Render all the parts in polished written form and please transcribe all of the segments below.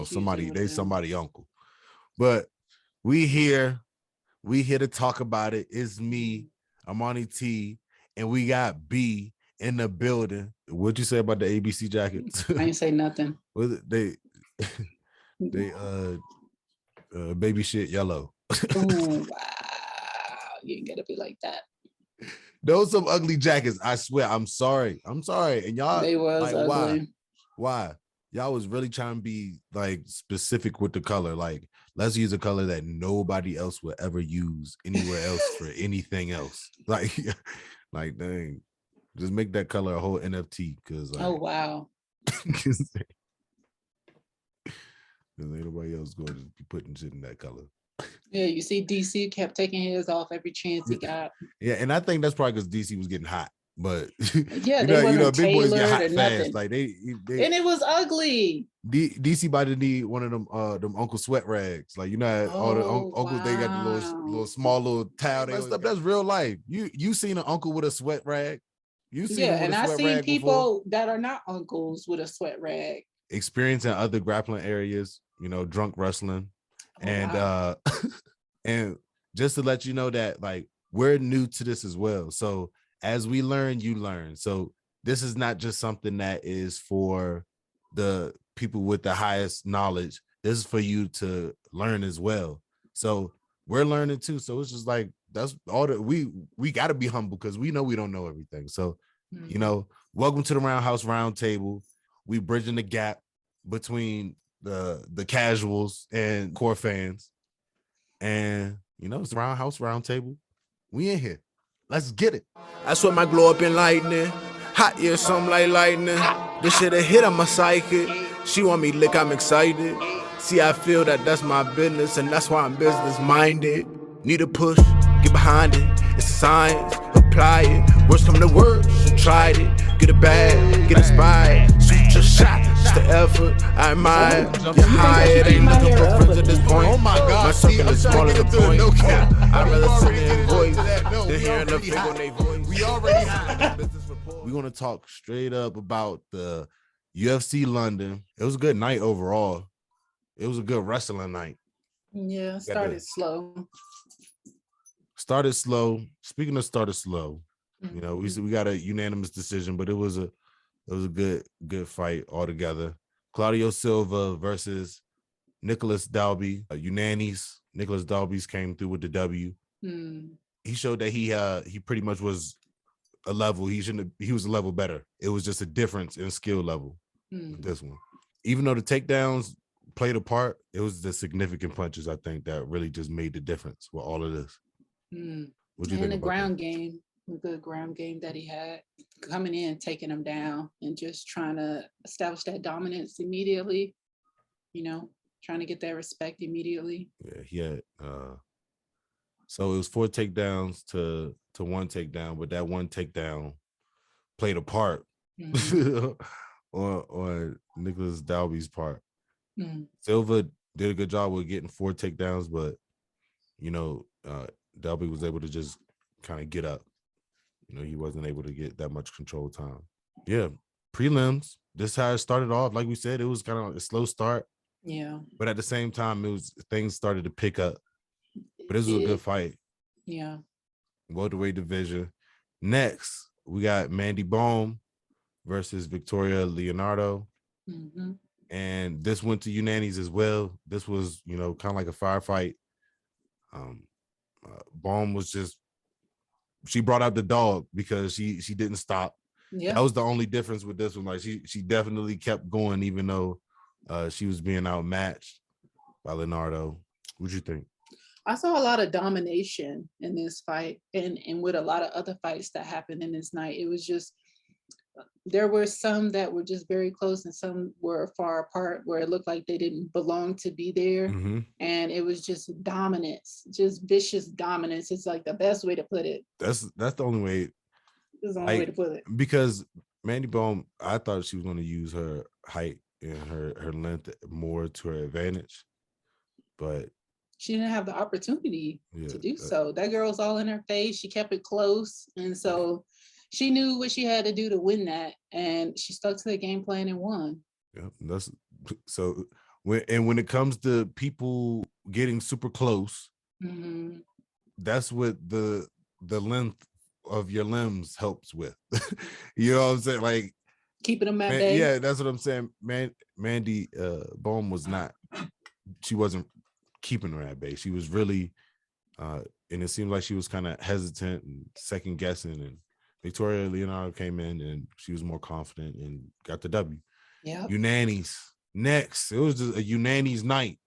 somebody uncle. But we here to talk about it. It's me, Amani T, and we got B in the building. What'd you say about the ABC jackets? I ain't say nothing. they baby shit yellow. Oh wow, you ain't gotta be like that. Those some ugly jackets. I swear. I'm sorry. And y'all, they was like, ugly. Why? Y'all was really trying to be like specific with the color. Like, let's use a color that nobody else would ever use anywhere else for anything else. Like, dang, just make that color a whole NFT. Cause like, oh wow. Cause ain't nobody else going to be putting shit in that color. Yeah, you see, DC kept taking his off every chance he got. Yeah, and I think that's probably because DC was getting hot. But yeah, you know, big boys get hot fast. Nothing. Like they and it was ugly. DC about to need one of them Uncle Sweat rags. Like, you know, all the uncles, they got the little small little towel. That's real life. You seen an uncle with a sweat rag? You seen him with a sweat rag? And I seen people that are not uncles with a sweat rag. Experience in other grappling areas, you know, drunk wrestling. And and just to let you know that like we're new to this as well. So as we learn, you learn. So this is not just something that is for the people with the highest knowledge. This is for you to learn as well. So we're learning too. So it's just like, that's all that we got to be humble because we know we don't know everything. So, you know, welcome to the RoundHouse RoundTable. We bridging the gap between the casuals and core fans. And, you know, it's the RoundHouse RoundTable. We in here. Let's get it. I swear my glow up in lightning. Hot, yeah, something like lightning. This shit a hit on my psychic. She want me lick, I'm excited. See, I feel that's my business, and that's why I'm business minded. Need a push, get behind it. It's science, apply it. Worst come to worst, you tried it. Get it bad, get inspired. Shoot your shot, just the effort. I admire. You're high, it ain't looking for friends at this point. Oh my God, my circle is smaller than the point. I'd rather sit in voice than hearing the figure on their voice. We already have. We're gonna talk straight up about the UFC London. It was a good night overall. It was a good wrestling night. Yeah, started slow. Speaking of started slow, you know, we got a unanimous decision, but it was a good fight altogether. Claudio Silva versus Nicholas Dalby. Unanimous. Nicholas Dalby's came through with the W. He showed that he pretty much was a level. He was a level better. It was just a difference in skill level. This one, even though the takedowns played a part, it was the significant punches, I think, that really just made the difference with all of this. What do you think the about ground game, the good ground game that he had, coming in, taking him down, and just trying to establish that dominance immediately. You know, trying to get that respect immediately. Yeah, he had. So it was 4 takedowns to 1 takedown, but that 1 takedown played a part on Nicholas Dalby's part. Silva did a good job with getting 4 takedowns, but you know, Dalby was able to just kind of get up. You know, he wasn't able to get that much control time. Yeah, prelims. This is how it started off. Like we said, it was kind of a slow start. Yeah. But at the same time, things started to pick up. But this was a good fight. Yeah. Welterweight division. Next, we got Mandy Baum versus Victoria Leonardo. And this went to unanimous as well. This was, you know, kind of like a firefight. Baum was just, she brought out the dog because she didn't stop. Yeah. That was the only difference with this one. Like she definitely kept going, even though she was being outmatched by Leonardo. What'd you think? I saw a lot of domination in this fight, and with a lot of other fights that happened in this night. It was just, there were some that were just very close and some were far apart where it looked like they didn't belong to be there. And it was just dominance, just vicious dominance. It's like the best way to put it. That's the only way. That's the only way to put it. Because Mandy Baum, I thought she was going to use her height and her length more to her advantage, but she didn't have the opportunity to do so. That girl's all in her face. She kept it close. And so she knew what she had to do to win that. And she stuck to the game plan and won. Yeah, so when it comes to people getting super close, that's what the length of your limbs helps with. You know what I'm saying? Like keeping them at bay. Yeah, that's what I'm saying. Mandy Bohm she wasn't keeping her at bay. She was really and it seemed like she was kind of hesitant and second guessing, and Victoria Leonardo came in and she was more confident and got the W. Yeah. Unannies. Next, it was just a Unannies night.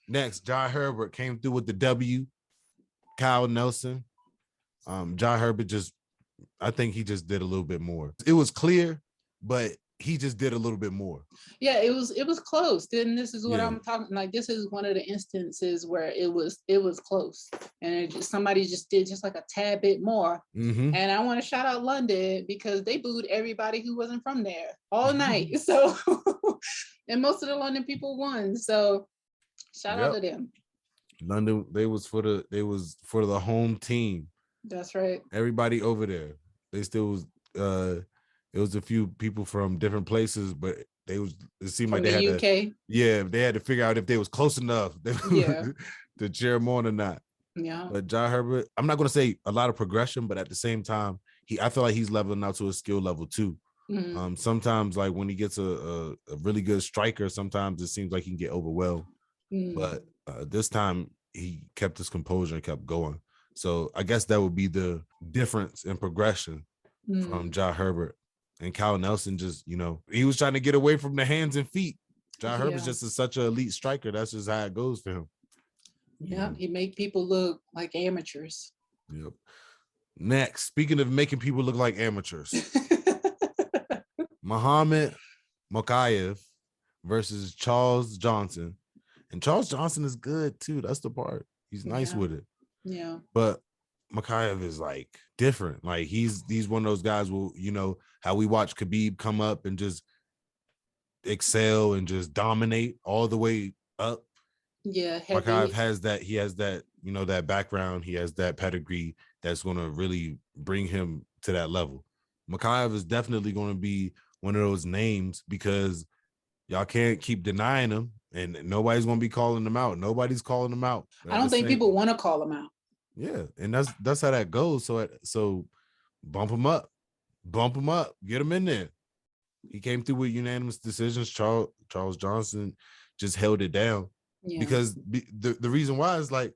Next, John Herbert came through with the W. Kyle Nelson. John Herbert I think he just did a little bit more. It was clear, but he just did a little bit more. Yeah, it was close. Then this is what I'm talking. Like, this is one of the instances where it was close, and somebody just did just like a tad bit more. And I want to shout out London because they booed everybody who wasn't from there all night. So, and most of the London people won. So, shout out to them. London, they was for the home team. That's right. Everybody over there. They still was. It was a few people from different places, but it seemed from like they had UK. They had to figure out if they was close enough to cheer them on or not. Yeah. But John Herbert, I'm not going to say a lot of progression, but at the same time, I feel like he's leveling out to a skill level too. Sometimes, like when he gets a really good striker, sometimes it seems like he can get overwhelmed. But this time, he kept his composure and kept going. So I guess that would be the difference in progression from John Herbert. And Kyle Nelson just, he was trying to get away from the hands and feet. John Herbert's just such an elite striker. That's just how it goes for him. Yeah, he make people look like amateurs. Yep. Next, speaking of making people look like amateurs, Muhammad Mokaev versus Charles Johnson. And Charles Johnson is good too. That's the part. He's nice with it. Yeah. But Mokaev is like different. Like he's one of those guys who, how we watch Khabib come up and just excel and just dominate all the way up. Yeah. Mokaev has that. He has that, that background. He has that pedigree that's going to really bring him to that level. Mokaev is definitely going to be one of those names because y'all can't keep denying him and nobody's going to be calling him out. Nobody's calling him out. I don't think people want to call him out. Yeah, and that's how that goes. So bump him up, get him in there. He came through with unanimous decisions. Charles Johnson just held it down because the reason why is like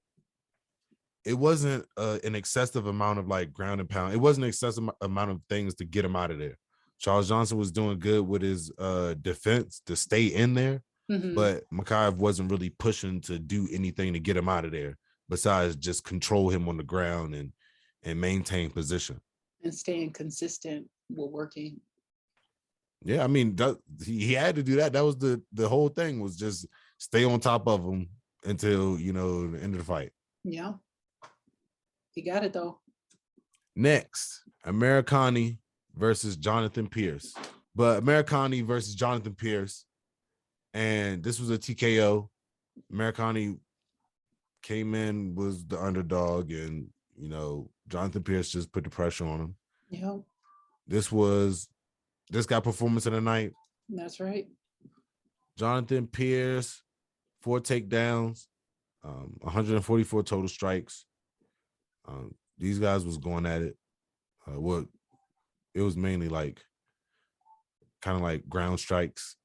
it wasn't an excessive amount of like ground and pound. It wasn't an excessive amount of things to get him out of there. Charles Johnson was doing good with his defense to stay in there, but Mokaev wasn't really pushing to do anything to get him out of there. Besides just control him on the ground and maintain position. And staying consistent with working. Yeah, I mean, he had to do that. That was the whole thing was just stay on top of him until, the end of the fight. Yeah. He got it though. Next, Americano versus Jonathan Pierce. But Americano versus Jonathan Pierce. And this was a TKO. Americano came in, was the underdog, and Jonathan Pierce just put the pressure on him. Yeah. This got performance of the night. That's right. Jonathan Pierce, 4 takedowns, 144 total strikes. These guys was going at it. It was mainly like kind of like ground strikes.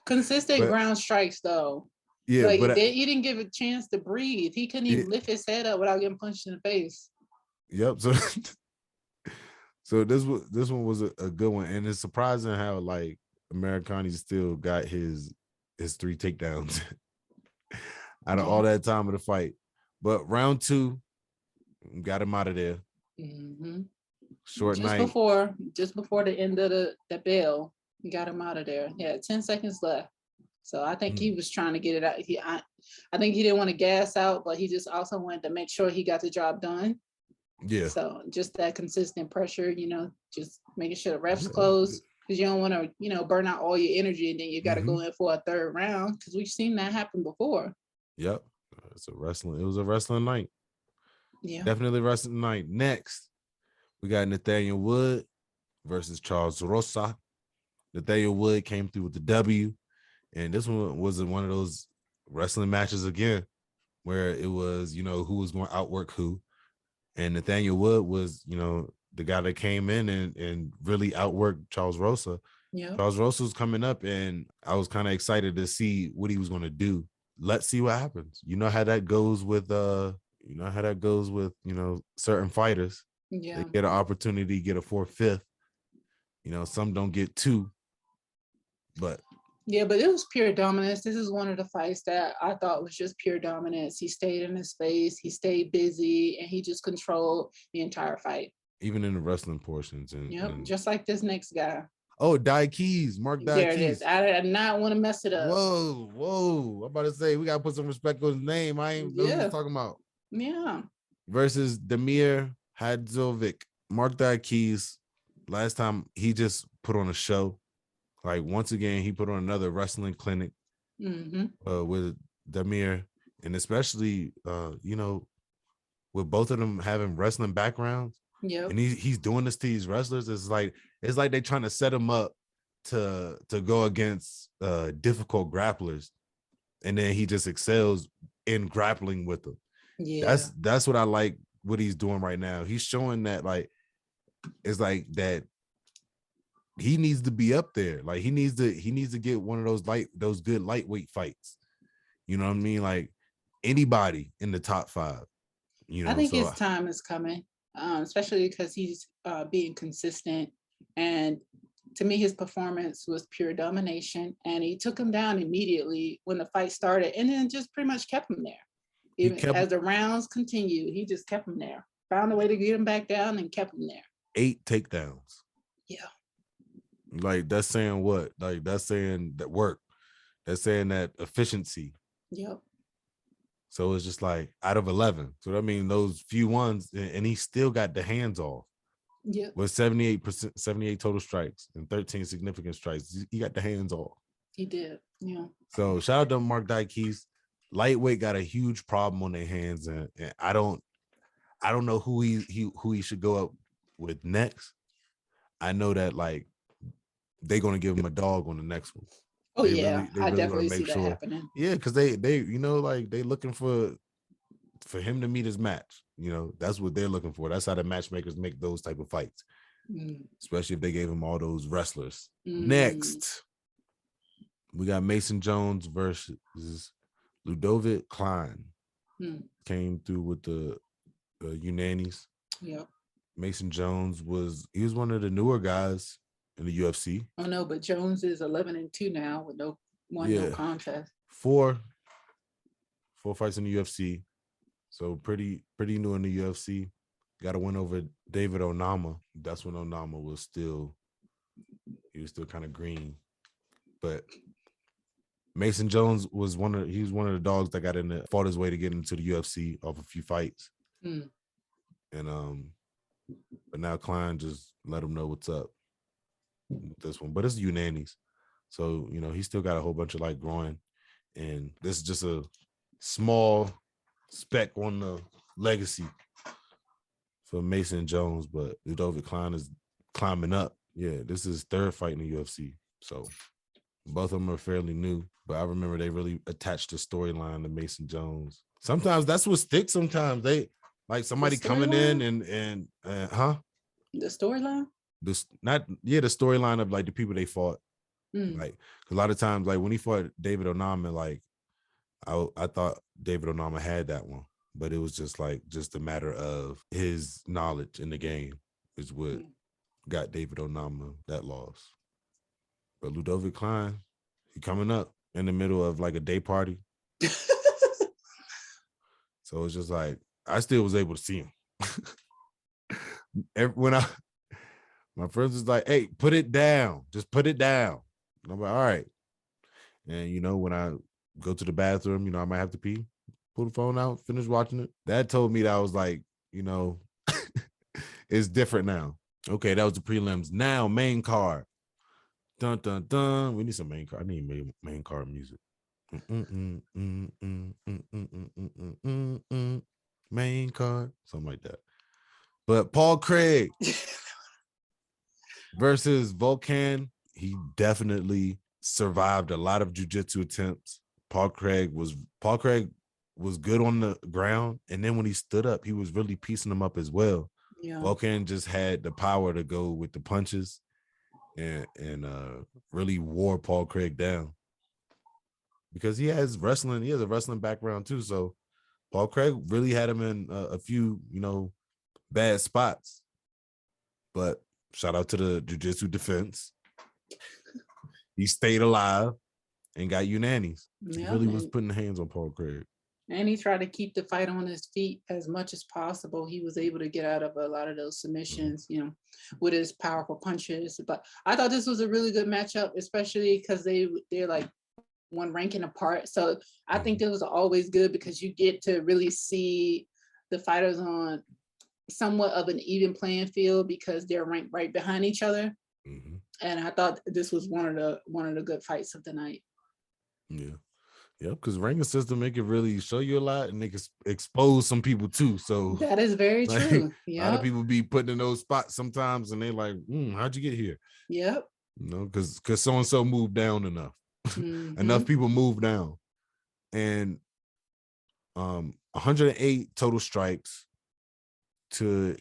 Consistent ground strikes though. Yeah, like, but he didn't give a chance to breathe. He couldn't even lift his head up without getting punched in the face. Yep. So this one was a good one, and it's surprising how like Americano still got his 3 takedowns out of all that time of the fight. But round 2 got him out of there. Short night. Just before the end of the bell, he got him out of there. He had 10 seconds left. So I think he was trying to get it out. I think he didn't want to gas out, but he just also wanted to make sure he got the job done. Yeah. So just that consistent pressure, just making sure the refs close because you don't want to, burn out all your energy and then you got to go in for a 3rd round because we've seen that happen before. Yep. It was a wrestling night. Yeah. Definitely wrestling night. Next, we got Nathaniel Wood versus Charles Rosa. Nathaniel Wood came through with the W. And this one wasn't one of those wrestling matches again, where it was, who was going to outwork who. And Nathaniel Wood was, the guy that came in and really outworked Charles Rosa. Yeah. Charles Rosa was coming up, and I was kind of excited to see what he was going to do. Let's see what happens. You know how that goes with certain fighters. Yeah. They get an opportunity, get a 4th, 5th. Some don't get 2. But yeah, but it was pure dominance. This is one of the fights that I thought was just pure dominance. He stayed in his space, he stayed busy, and he just controlled the entire fight. Even in the wrestling portions. And just like this next guy. Oh, Markdyke. There it is. I did not want to mess it up. Whoa. I'm about to say, we got to put some respect on his name. I ain't know what he's talking about. Yeah. Versus Damir Hadjovic. Markdyke, last time he just put on a show. Like, once again, he put on another wrestling clinic with Damir. And especially, with both of them having wrestling backgrounds. Yeah. And he's doing this to these wrestlers. It's like they're trying to set him up to go against difficult grapplers. And then he just excels in grappling with them. Yeah. That's what I like what he's doing right now. He's showing that, like, it's like that he needs to be up there. Like, he needs to get one of those good lightweight fights. You know what I mean? Like, anybody in the top 5. I think his time is coming, especially because he's being consistent. And to me, his performance was pure domination, and he took him down immediately when the fight started, and then just pretty much kept him there. Even as the rounds continued, he just kept him there. Found a way to get him back down and kept him there. 8 takedowns. Yeah. Like, that's saying what? Like, that's saying that work. That's saying that efficiency. Yep. So it's just like out of 11. So I mean, those few ones, and he still got the hands off. Yeah. With 78%, 78 total strikes and 13 significant strikes. He got the hands off. He did. Yeah. So shout out to Markdyke. Lightweight got a huge problem on their hands, and I don't know who he should go up with next. I know that, like, they're gonna give him a dog on the next one. Oh, yeah, I definitely see that happening. Yeah, because they like, they looking for him to meet his match. That's what they're looking for. That's how the matchmakers make those type of fights, especially if they gave him all those wrestlers. Next, we got Mason Jones versus Ludovic Klein. Came through with the unanimous. Yeah. Mason Jones was one of the newer guys in the UFC. Oh no, but Jones is 11-2 now with no contest. 4 fights in the UFC. So pretty new in the UFC. Got a win over David Onama. That's when Onama was still kind of green. But Mason Jones was one of the dogs that got fought his way to get into the UFC off a few fights. And but now Klein just let him know what's up with this one. But it's unanimous. So, he still got a whole bunch of light growing. And this is just a small speck on the legacy for Mason Jones, but Ludovic Klein is climbing up. Yeah, this is his 3rd fight in the UFC. So both of them are fairly new, but I remember they really attached the storyline to Mason Jones. Sometimes that's what sticks. Sometimes they like somebody coming in and the storyline? The storyline of, like, the people they fought. Like, a lot of times, like, when he fought David Onama, like, I thought David Onama had that one, but it was just a matter of his knowledge in the game is what got David Onama that loss. But Ludovic Klein, he coming up in the middle of, like, a day party. So it's just like, I still was able to see him. My friends was like, hey, put it down. Just put it down. And I'm like, all right. And, when I go to the bathroom, I might have to pee, pull the phone out, finish watching it. That told me that I was like, it's different now. Okay, that was the prelims. Now, main card. Dun, dun, dun. We need some main card. I need main card music. Main card. Something like that. But Paul Craig versus Volkan, he definitely survived a lot of jiu-jitsu attempts. Paul Craig was good on the ground, and then when he stood up, he was really piecing them up as well. Yeah. Volkan just had the power to go with the punches and really wore Paul Craig down because he has a wrestling background too. So Paul Craig really had him in a few, bad spots. But shout out to the jiu-jitsu defense. He stayed alive and got unanimous. He really was putting hands on Paul Craig. And he tried to keep the fight on his feet as much as possible. He was able to get out of a lot of those submissions, with his powerful punches. But I thought this was a really good matchup, especially because they're like one ranking apart. So I think this was always good because you get to really see the fighters on somewhat of an even playing field because they're ranked right behind each other. Mm-hmm. And I thought this was one of the good fights of the night. Yeah. Yeah, because ranking system, it can really show you a lot and they can expose some people too. So that is very true. A lot of people be putting in those spots sometimes and they're like, how'd you get here? Yep. Because so-and-so moved down enough. Mm-hmm. Enough people moved down. And 108 total strikes to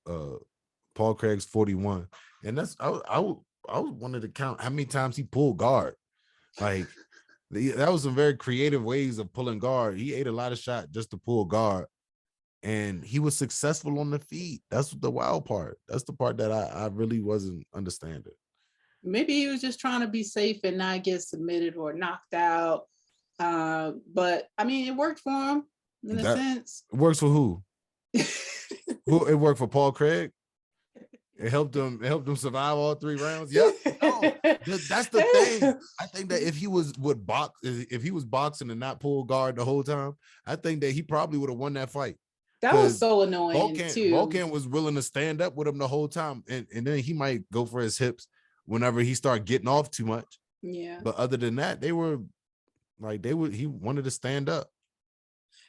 Paul Craig's 41. And that's I wanted to count how many times he pulled guard. Like that was some very creative ways of pulling guard. He ate a lot of shots just to pull guard, and he was successful on the feet. That's the wild part. That's the part that I really wasn't understanding. Maybe he was just trying to be safe and not get submitted or knocked out. But I mean, it worked for him in a sense. It works for who? It worked for Paul Craig. It helped him survive all 3 rounds. Yep. No, that's the thing. I think that if he was boxing and not pull guard the whole time, I think that he probably would have won that fight. That was so annoying too. Volkan was willing to stand up with him the whole time, and then he might go for his hips whenever he started getting off too much. Yeah. But other than that, he wanted to stand up.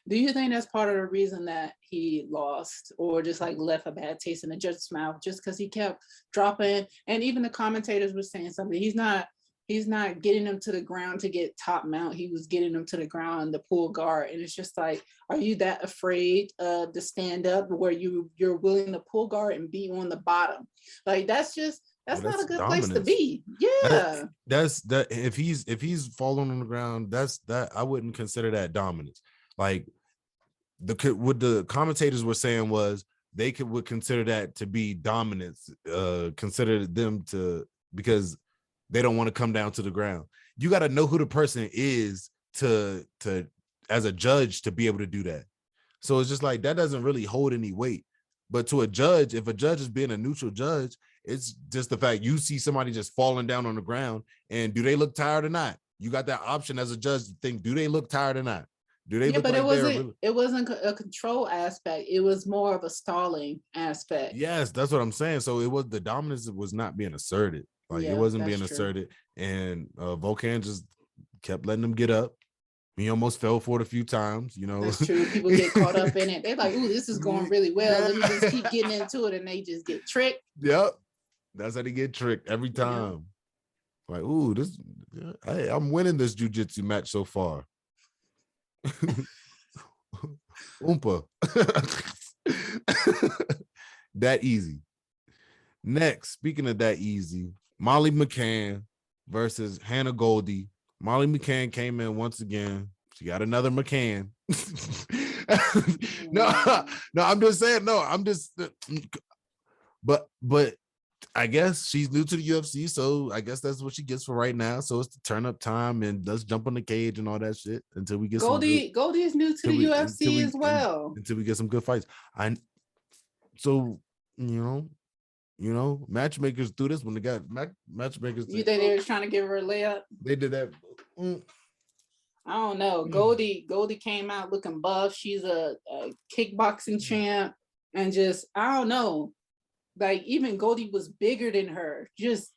Do you think that's part of the reason that he lost or just like left a bad taste in the judge's mouth just because he kept dropping? And even the commentators were saying something. He's not getting them to the ground to get top mount. He was getting them to the ground to pull guard. And it's just like, are you that afraid to stand up where you're willing to pull guard and be on the bottom? Like that's not a good place to be. Yeah. That's that if he's falling on the ground, that I wouldn't consider that dominance. Like what the commentators were saying was they would consider that to be dominance, consider them to, because they don't want to come down to the ground. You got to know who the person is to as a judge to be able to do that. So it's just like that doesn't really hold any weight. But to a judge, if a judge is being a neutral judge, it's just the fact you see somebody just falling down on the ground and do they look tired or not? You got that option as a judge to think, do they look tired or not? Do they look but like it wasn't a control aspect. It was more of a stalling aspect. Yes, that's what I'm saying. So it was the dominance was not being asserted. Like it wasn't being asserted. And Volkan just kept letting them get up. He almost fell for it a few times, That's true. People get caught up in it. They're like, ooh, this is going really well. Let me just keep getting into it. And they just get tricked. Yep. That's how they get tricked every time. Yep. Like, ooh, I'm winning this jiu-jitsu match so far. Oompa. That easy. Next, speaking of that easy, Molly McCann versus Hannah Goldie. Molly McCann came in once again. She got another McCann. No, I'm just saying, but I guess she's new to the UFC, so I guess that's what she gets for right now. So it's the turn up time and let's jump on the cage and all that shit until we get Goldie is new to the UFC as well. Until we get some good fights. Matchmakers do this when they got matchmakers. You think they were trying to give her a layup? They did that. I don't know. Goldie came out looking buff. She's a kickboxing champ, and just I don't know. Like even Goldie was bigger than her, just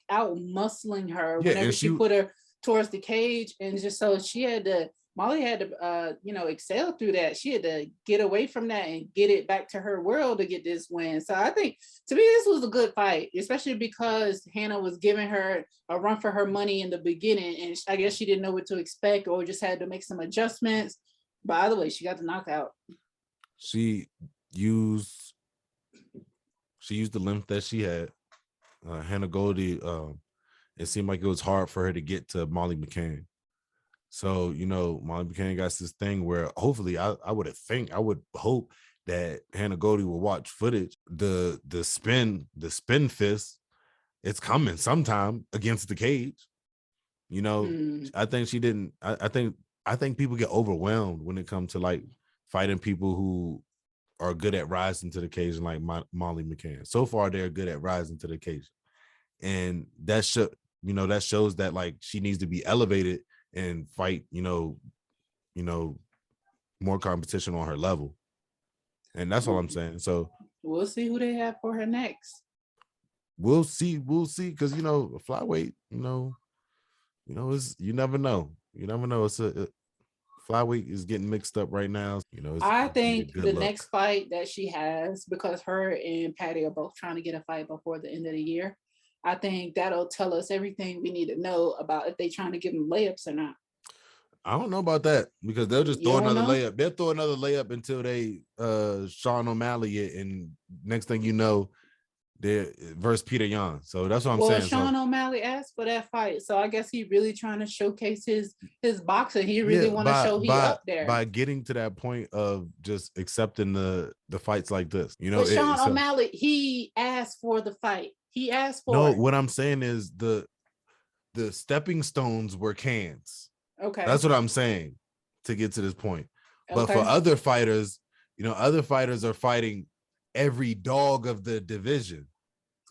out muscling her whenever she put her towards the cage, and just so she had to Molly had to, excel through that. She had to get away from that and get it back to her world to get this win. So I think, to me, this was a good fight, especially because Hannah was giving her a run for her money in the beginning, and I guess she didn't know what to expect or just had to make some adjustments. By the way, she got the knockout. She used the length that she had. Hannah Goldie, it seemed like it was hard for her to get to Molly McCann. So, Molly McCann got this thing where hopefully I would hope that Hannah Goldie will watch footage. The spin fist, it's coming sometime against the cage. I think she didn't. I think people get overwhelmed when it comes to like fighting people who are good at rising to the occasion, like Molly McCann. So far, they're good at rising to the occasion, and that shows that like she needs to be elevated and fight, more competition on her level. And that's all I'm saying. So we'll see who they have for her next. We'll see. Because, flyweight, it's, you never know. It's a flyweight is getting mixed up right now. I think the next fight that she has, because her and Patty are both trying to get a fight before the end of the year, I think that'll tell us everything we need to know about if they're trying to give them layups or not. I don't know about that because they'll just throw another layup. They'll throw another layup until they Sean O'Malley it, and next thing you know, they're versus Peter Yan. So that's what I'm saying. Sean O'Malley asked for that fight, so I guess he really trying to showcase his boxing. He really want to show he up there by getting to that point of just accepting the fights like this. But Sean O'Malley, he asked for the fight. He asked for no. What I'm saying is the stepping stones were cans. Okay, that's what I'm saying to get to this point. But for other fighters, other fighters are fighting every dog of the division.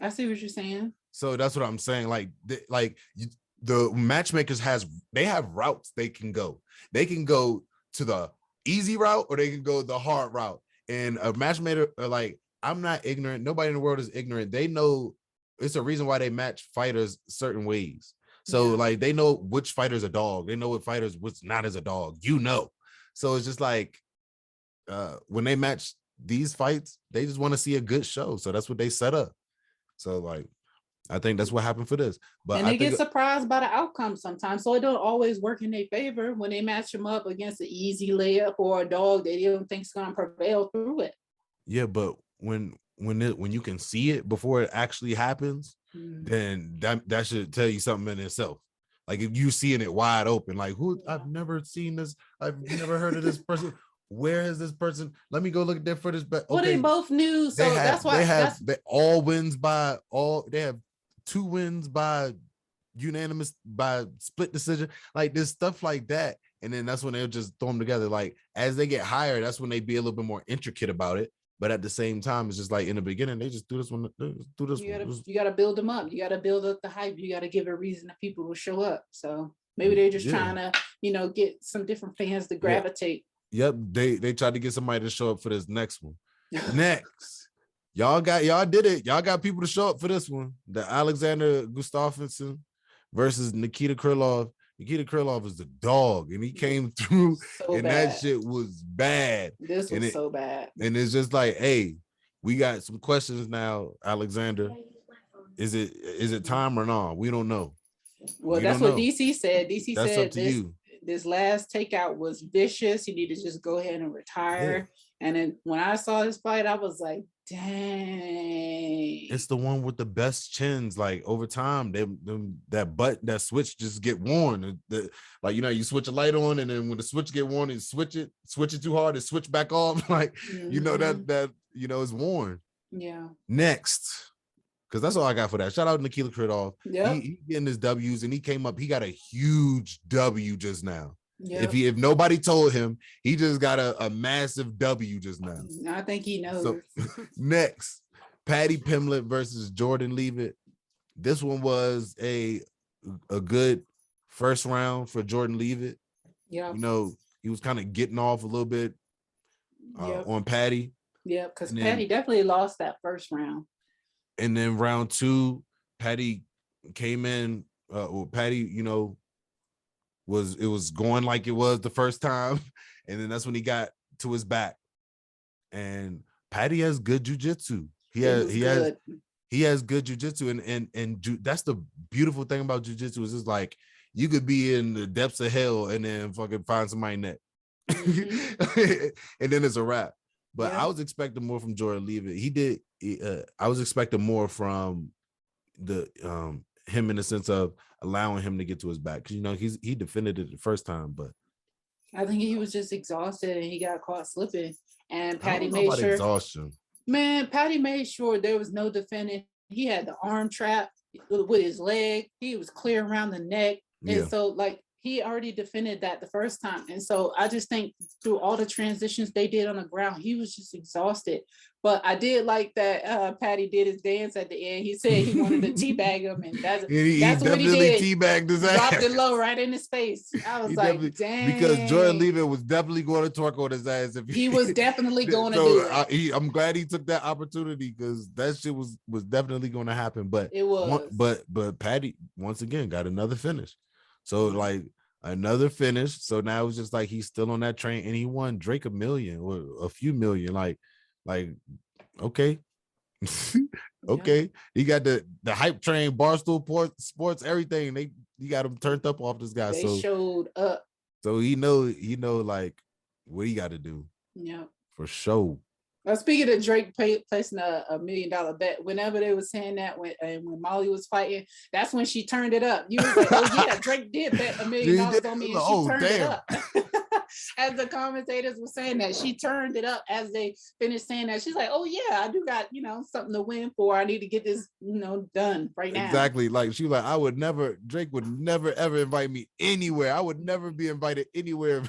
I see what you're saying. So that's what I'm saying. Like the matchmakers have routes they can go. They can go to the easy route or they can go the hard route. And a matchmaker, like, I'm not ignorant. Nobody in the world is ignorant. They know it's a reason why they match fighters certain ways. So like they know which fighter's a dog. They know what fighters what's not as a dog. So it's just like when they match these fights, they just want to see a good show. So that's what they set up. So like I think that's what happened for this. But they get surprised by the outcome sometimes. So it don't always work in their favor when they match them up against an easy layup or a dog they don't think is gonna prevail through it. Yeah, but when you can see it before it actually happens, then that should tell you something in itself. Like if you seeing it wide open, like I've never seen this, I've never heard of this person. Where is this person? Let me go look at their footage. But well, they both knew, so that's why they have They have 2 wins by unanimous by split decision. Like there's stuff like that, and then that's when they'll just throw them together. Like as they get higher, that's when they be a little bit more intricate about it. But at the same time, it's just like in the beginning, they just do this one. You gotta build them up. You gotta build up the hype. You gotta give a reason that people will show up. So maybe they're just trying to, get some different fans to gravitate. Yep, they tried to get somebody to show up for this next one. Next, y'all did it. Y'all got people to show up for this one. The Alexander Gustafensen versus Nikita Krillov. Nikita Krillov is the dog, and he came through, that shit was bad. This was so bad. And it's just like, hey, we got some questions now, Alexander. Is it time or not? We don't know. Well, that's what DC said. DC said this last takeout was vicious. You need to just go ahead and retire. Yeah. And then when I saw this fight, I was like, dang. It's the one with the best chins. Like over time, that switch just get worn. You switch a light on, and then when the switch get worn, and switch it too hard, and switch back off. Like that it's worn. Yeah. Next. Because that's all I got for that. Shout out to Nikita Krillov. Yeah, he getting his W's, and he came up. He got a huge W just now. Yep. If nobody told him, he just got a massive W just now. I think he knows. So, next, Patty Pimblett versus Jordan Leavitt. This one was a good first round for Jordan Leavitt. Yeah, he was kind of getting off a little bit on Patty. Yeah, because Patty definitely lost that first round. And then round 2, Patty came in. Patty, was going like it was the first time, and then that's when he got to his back. And Patty has good jiu-jitsu. He has good jiu-jitsu, and that's the beautiful thing about jiu-jitsu is it's like you could be in the depths of hell and then fucking find somebody neck. Mm-hmm. And then it's a wrap. But I was expecting more from Jordan Leavitt. I was expecting more from the him in the sense of allowing him to get to his back, because he defended it the first time, but I think he was just exhausted and he got caught slipping. And Patty made sure exhaustion. Man, Patty made sure there was no defending. He had the arm trap with his leg. He was clear around the neck. Yeah. And so he already defended that the first time. And so I just think through all the transitions they did on the ground, he was just exhausted. But I did like that Patty did his dance at the end. He said he wanted to teabag him, and that's what he did. Teabagged his ass. Dropped it low right in his face. I was like, dang. Because Jordan Leavitt was definitely going to twerk on his ass. He was definitely going to do it. I'm glad he took that opportunity, because that shit was definitely going to happen. But it was. But Patty once again got another finish. So another finish. So now it's just like he's still on that train, and he won Drake $1 million or a few million. Okay. Okay. Yeah. He got the hype train, Barstool Sports, everything. You got him turned up off this guy. They showed up. So he know what he got to do. Yeah. For sure. Well, speaking of Drake placing a $1 million bet, whenever they were saying that when Molly was fighting, that's when she turned it up. You was like, oh yeah, Drake did bet $1 million on me, and she turned it up. As the commentators were saying that, she turned it up as they finished saying that. She's like, oh yeah, I do got, something to win for. I need to get this, done right now. Exactly. She was like, Drake would never ever invite me anywhere. I would never be invited anywhere.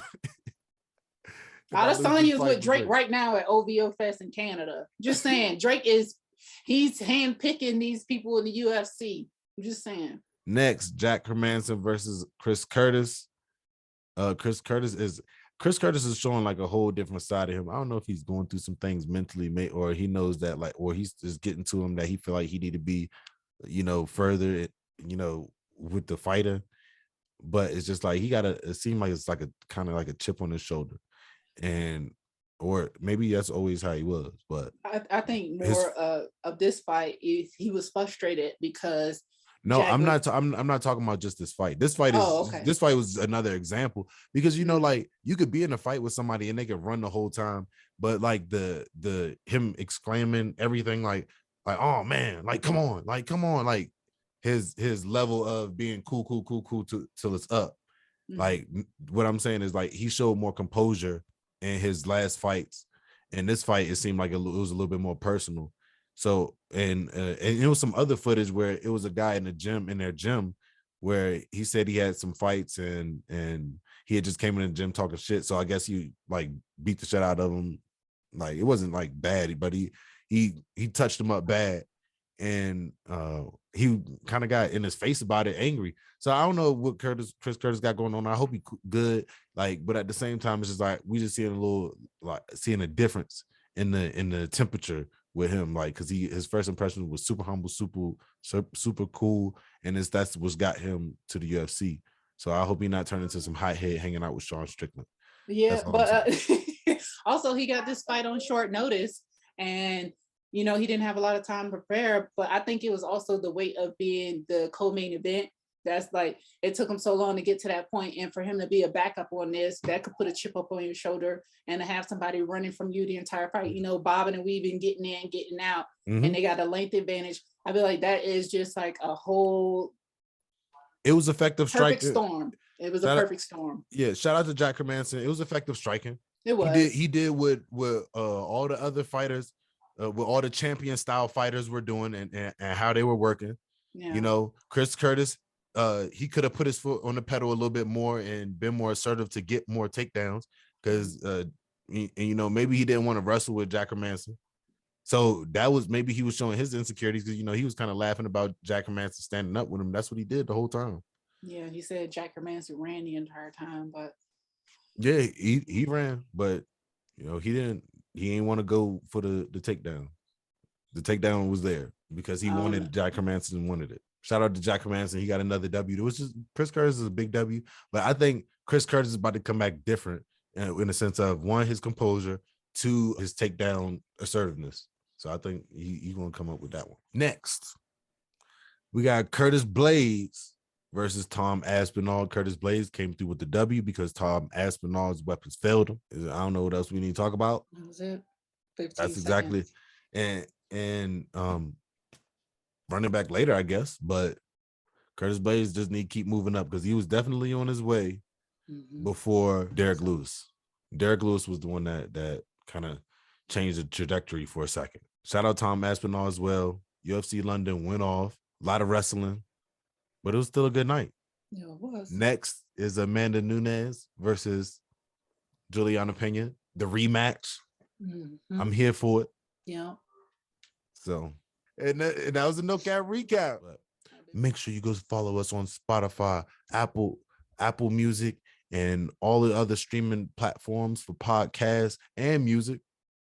Adesanya's with Drake right now at OVO Fest in Canada. Just saying, he's handpicking these people in the UFC. I'm just saying. Next, Jack Hermansen versus Chris Curtis. Chris Curtis is showing like a whole different side of him. I don't know if he's going through some things mentally, or he knows that or he's just getting to him that he feel like he need to be, further, with the fighter. But it's just like it seems like it's like a kind of like a chip on his shoulder. Or maybe that's always how he was, but I think more of this fight is he was frustrated because I'm not talking about just this fight. This fight this fight was another example, because you could be in a fight with somebody and they could run the whole time, but the him exclaiming everything like oh man, come on, his level of being cool till it's up. Mm-hmm. What I'm saying is he showed more composure in his last fights. In this fight, it seemed like it was a little bit more personal. So, and it was some other footage where it was a guy in their gym, where he said he had some fights and he had just came in the gym talking shit. So I guess he beat the shit out of him. It wasn't bad, but he touched him up bad. And he kind of got in his face about it, angry. So I don't know what Chris Curtis got going on. I hope he good. But at the same time, it's just we just seeing a difference in the temperature with him, because his first impression was super humble, super cool, and that's what's got him to the UFC. So I hope he not turn into some hothead hanging out with Sean Strickland. Yeah, but also he got this fight on short notice, and he didn't have a lot of time to prepare, but I think it was also the weight of being the co-main event. That's it took him so long to get to that point, and for him to be a backup on this, that could put a chip up on your shoulder, and to have somebody running from you the entire fight, bobbing and weaving, getting in, getting out, mm-hmm. and they got a length advantage. I feel like that is just a whole. It was effective striking. Storm. It was a perfect storm. Yeah, shout out to Jack Hermansen. It was effective striking. It was. He did with all the other fighters. What all the champion style fighters were doing and how they were working. Yeah. Chris Curtis, he could have put his foot on the pedal a little bit more and been more assertive to get more takedowns, because maybe he didn't want to wrestle with Jack Hermansen. So that was, maybe he was showing his insecurities, because he was kind of laughing about Jack Hermansen standing up with him. That's what he did the whole time. Yeah, he said Jack Hermansen ran the entire time, but yeah, he ran, but he didn't want to go for the takedown. The takedown was there because he wanted Jack Hermansen wanted it. Shout out to Jack Hermansen. He got another W. It was just Chris Curtis is a big W, but I think Chris Curtis is about to come back different in the sense of one, his composure, two, his takedown assertiveness. So I think he's gonna come up with that one. Next, we got Curtis Blaydes versus Tom Aspinall. Curtis Blaydes came through with the W because Tom Aspinall's weapons failed him. I don't know what else we need to talk about. That was it. 15 That's exactly seconds. and running back later, I guess. But Curtis Blaydes just need to keep moving up because he was definitely on his way before Derek Lewis. Derek Lewis was the one that kind of changed the trajectory for a second. Shout out Tom Aspinall as well. UFC London went off. A lot of wrestling, but it was still a good night. Yeah, it was. Next is Amanda Nunes versus Juliana Pena. The rematch. I'm here for it. Yeah. So, and that was a No Cap recap. Make sure you go follow us on Spotify, Apple Music, and all the other streaming platforms for podcasts and music.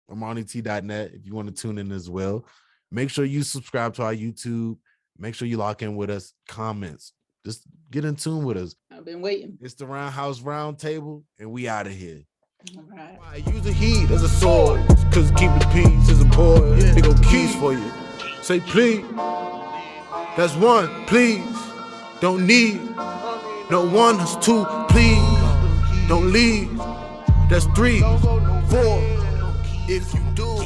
ArmaniT.net if you want to tune in as well. Make sure you subscribe to our YouTube. Make sure you lock in with us. Comments. Just get in tune with us. I've been waiting. It's the RoundHouse RoundTable, and we out of here. All right. I use the heat as a sword, cause keep the peace is important. They go keys for you. Say please. That's one, please. Don't need. No one, that's two, please. Don't leave. That's 3, 4. If you do.